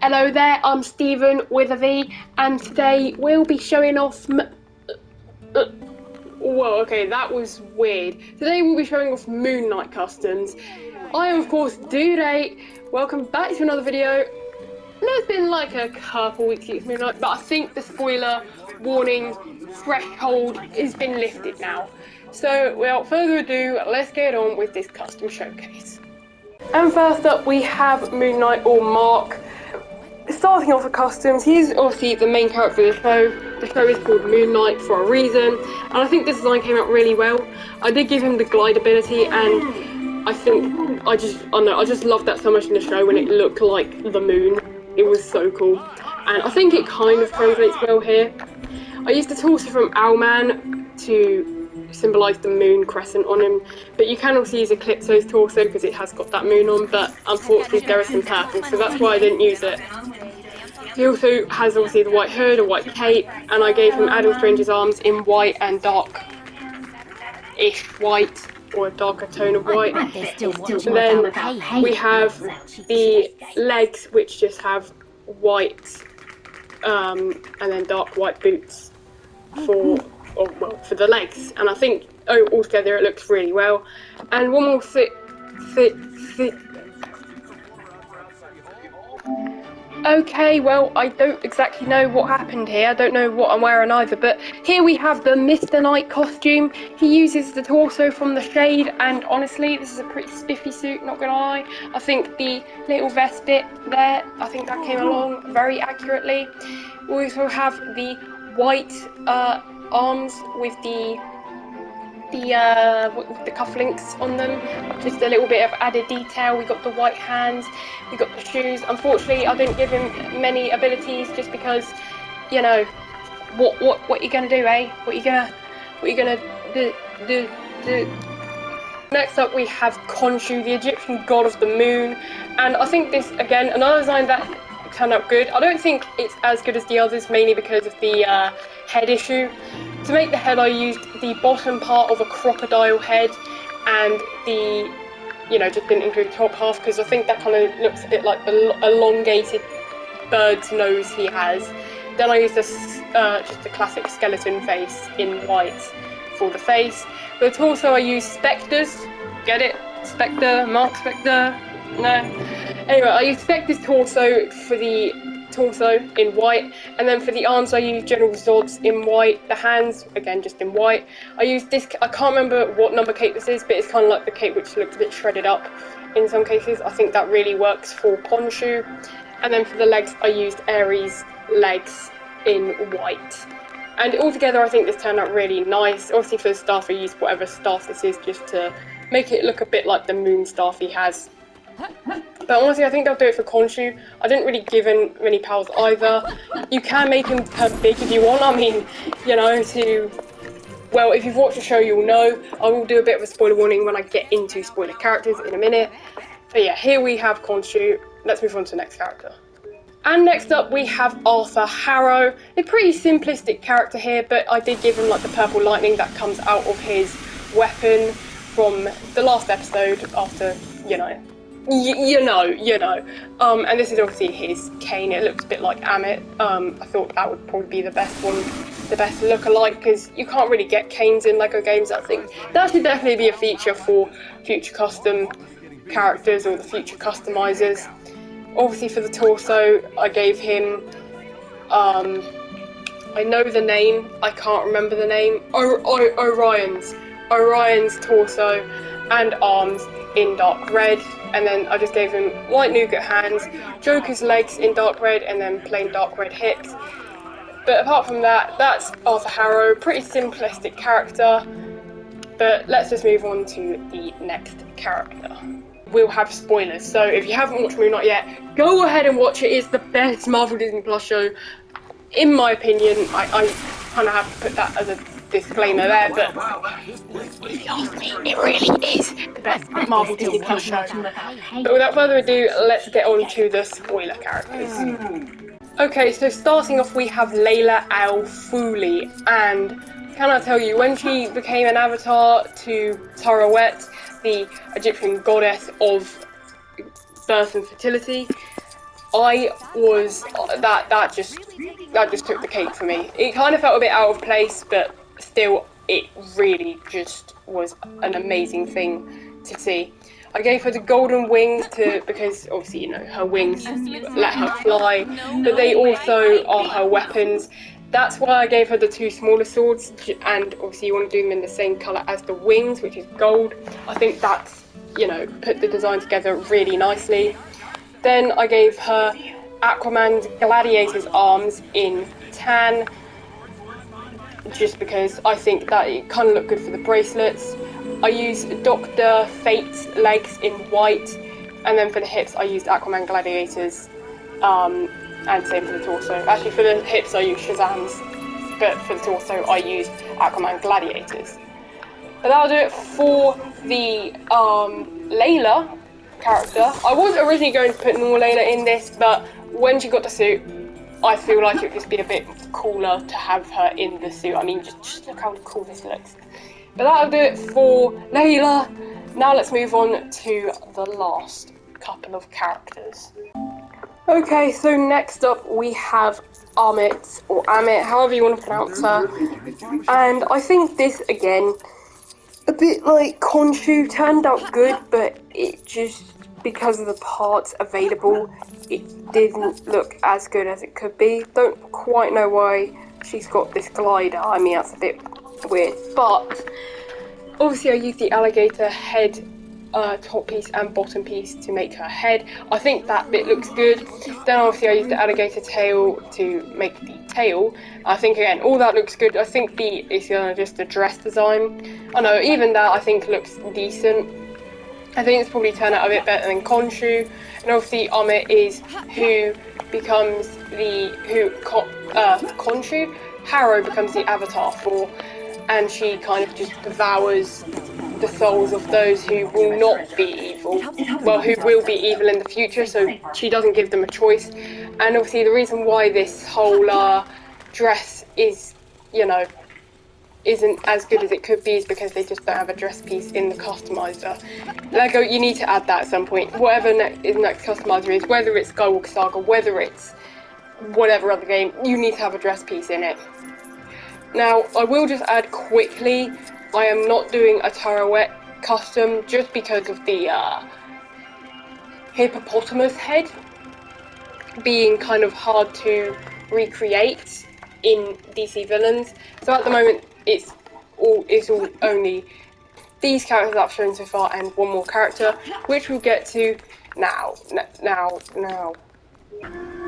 Hello there, I'm Stephen with a V, and today we'll be showing off whoa, okay, that was weird. Today we'll be showing off Moon Knight customs. I am, of course, Dude8. Welcome back to another video. It's been like a couple weeks since Moon Knight, but I think the spoiler warning threshold has been lifted now. So, without further ado, let's get on with this custom showcase. And first up, we have Moon Knight, or Mark. Starting off with customs, he's obviously the main character of the show. The show is called Moon Knight for a reason, and I think this design came out really well. I did give him the glide ability, and I just loved that so much in the show when it looked like the moon. It was so cool, and I think it kind of translates well here. I used the torso from Owlman to symbolise the moon crescent on him, but you can also use Eclipso's torso because it has got that moon on, but unfortunately there is some purple, so that's why I didn't use it. He also has obviously the white hood, a white cape, and I gave him Adam Strange's arms in white and dark-ish white, or a darker tone of white. And then we have the legs, which just have white and then dark white boots for the legs, and I think altogether it looks really well. And one more Okay, well, I don't exactly know what happened here. I don't know what I'm wearing either, but here we have the Mr. Knight costume. He uses the torso from the Shade, and honestly, this is a pretty spiffy suit, not gonna lie. I think the little vest bit there, I think that came along very accurately. We also have the white arms with the cufflinks on them, just a little bit of added detail. We got the white hands, we got the shoes. Unfortunately, I didn't give him many abilities just because, you know, what you gonna do, eh? What you gonna do? Next up, we have Khonshu, the Egyptian god of the moon, and I think this, again, another design that turned out good. I don't think it's as good as the others, mainly because of the head issue. To make the head, I used the bottom part of a crocodile head, and just didn't include the top half because I think that kind of looks a bit like the elongated bird's nose he has. Then I used just the classic skeleton face in white for the face. But also I used Spectres. Get it? Spectre, Mark Spectre? No. Anyway, I used Spectre's torso for the torso in white, and then for the arms I used General Zod's in white, the hands again just in white. I used this, I can't remember what number cape this is, but it's kind of like the cape which looks a bit shredded up in some cases. I think that really works for Khonshu. And then for the legs I used Ares legs in white, and altogether I think this turned out really nice. Obviously for the staff I used whatever staff this is just to make it look a bit like the moon staff he has. But honestly, I think I'll do it for Khonshu. I didn't really give him many powers either. You can make him turn big if you want. I mean, well, if you've watched the show, you'll know. I will do a bit of a spoiler warning when I get into spoiler characters in a minute. But yeah, here we have Khonshu. Let's move on to the next character. And next up, we have Harrow. A pretty simplistic character here, but I did give him like the purple lightning that comes out of his weapon from the last episode after, and this is obviously his cane. It looks a bit like Amit. I thought that would probably be the best one, the best look-alike, because you can't really get canes in LEGO games. I think that should definitely be a feature for future custom characters or the future customizers. Obviously for the torso, I gave him, I know the name, I can't remember the name, Orion's torso and arms in dark red, and then I just gave him white nougat hands, Joker's legs in dark red, and then plain dark red hips. But apart from that, that's Harrow. Pretty simplistic character, but let's just move on to the next character. We'll have spoilers, so if you haven't watched Moon Knight yet, go ahead and watch it. It's the best Marvel Disney Plus show, in my opinion. I kind of have to put that as a disclaimer there, but if you ask me, it really is the best Marvel Disney Plus show. But without further ado, let's get on to the spoiler characters. Okay, so starting off we have Layla Al Fuli, and can I tell you, when she became an avatar to Tarawet, the Egyptian goddess of birth and fertility, that just took the cake for me. It kind of felt a bit out of place, but still, it really just was an amazing thing to see. I gave her the golden wings because obviously, you know, her wings let her fly, but they also are her weapons. That's why I gave her the two smaller swords, and obviously you want to do them in the same colour as the wings, which is gold. I think that's, you know, put the design together really nicely. Then I gave her Aquaman's Gladiator's arms in tan, just because I think that it kind of looked good for the bracelets. I used Dr. Fate's legs in white, and then for the hips I used Aquaman Gladiators, and same for the torso. Actually, for the hips I used Shazam's, but for the torso I used Aquaman Gladiators. But that'll do it for the Layla character. I was originally going to put normal Layla in this, but when she got the suit, I feel like it would just be a bit cooler to have her in the suit. I mean, just look how cool this looks. But that'll do it for Layla. Now let's move on to the last couple of characters. Okay, so next up we have Amit, or Amit, however you want to pronounce her. And I think this, again, a bit like Khonshu, turned out good, but it just, because of the parts available, it didn't look as good as it could be. Don't quite know why she's got this glider. I mean, that's a bit weird, but obviously I used the alligator head top piece and bottom piece to make her head. I think that bit looks good. Then obviously I used the alligator tail to make the tail. I think, again, all that looks good. I think it's just the dress design. I know, even that I think looks decent. I think it's probably turned out a bit better than Khonshu. And obviously Amit is who becomes Khonshu, Harrow becomes the avatar for, and she kind of just devours the souls of those who will not be evil, well, who will be evil in the future, so she doesn't give them a choice. And obviously the reason why this whole dress is, you know, isn't as good as it could be is because they just don't have a dress piece in the customizer. Lego, you need to add that at some point. Whatever next customizer is, whether it's Skywalker Saga, whether it's whatever other game, you need to have a dress piece in it. Now, I will just add quickly, I am not doing a Tarouette custom just because of the hippopotamus head being kind of hard to recreate in DC villains. So at the moment, it's all only these characters I've shown so far and one more character, which we'll get to now.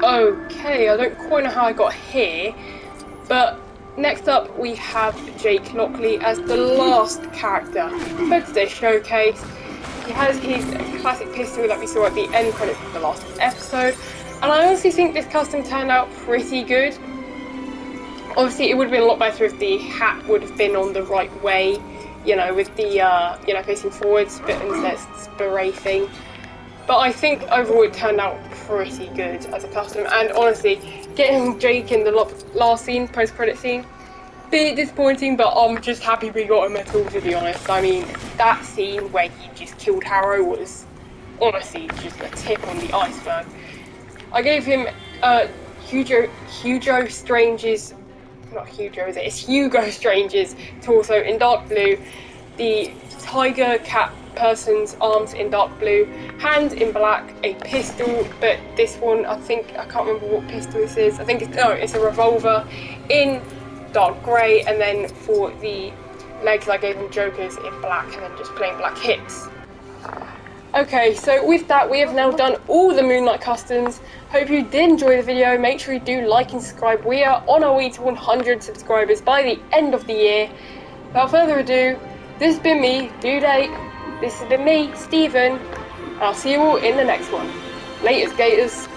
Okay, I don't quite know how I got here, but next up we have Jake Lockley as the last character for today's showcase. He has his classic pistol that we saw at the end credits of the last episode, and I honestly think this custom turned out pretty good. Obviously it would have been a lot better if the hat would have been on the right way, you know, with the facing forwards, but instead it's spray thing. But I think overall it turned out pretty good as a custom, and honestly, getting Jake in the last scene, post-credit scene, bit disappointing, but I'm just happy we got him at all, to be honest. I mean, that scene where he just killed Harrow was honestly just a tip on the iceberg. I gave him Hugo Strange's, not Hugo, is it? It's Hugo Strange's torso in dark blue, the tiger cat person's arms in dark blue, hand in black, a pistol, but this one, I can't remember what pistol this is. I think it's a revolver in dark grey, and then for the legs I gave him Jokers in black and then just plain black hips. Okay, so with that we have now done all the Moonlight customs. Hope you did enjoy the video. Make sure you do like and subscribe. We are on our way to 100 subscribers by the end of the year. Without further ado, this has been me, Due Date. This has been me, Stephen, and I'll see you all in the next one. Laters, Gators.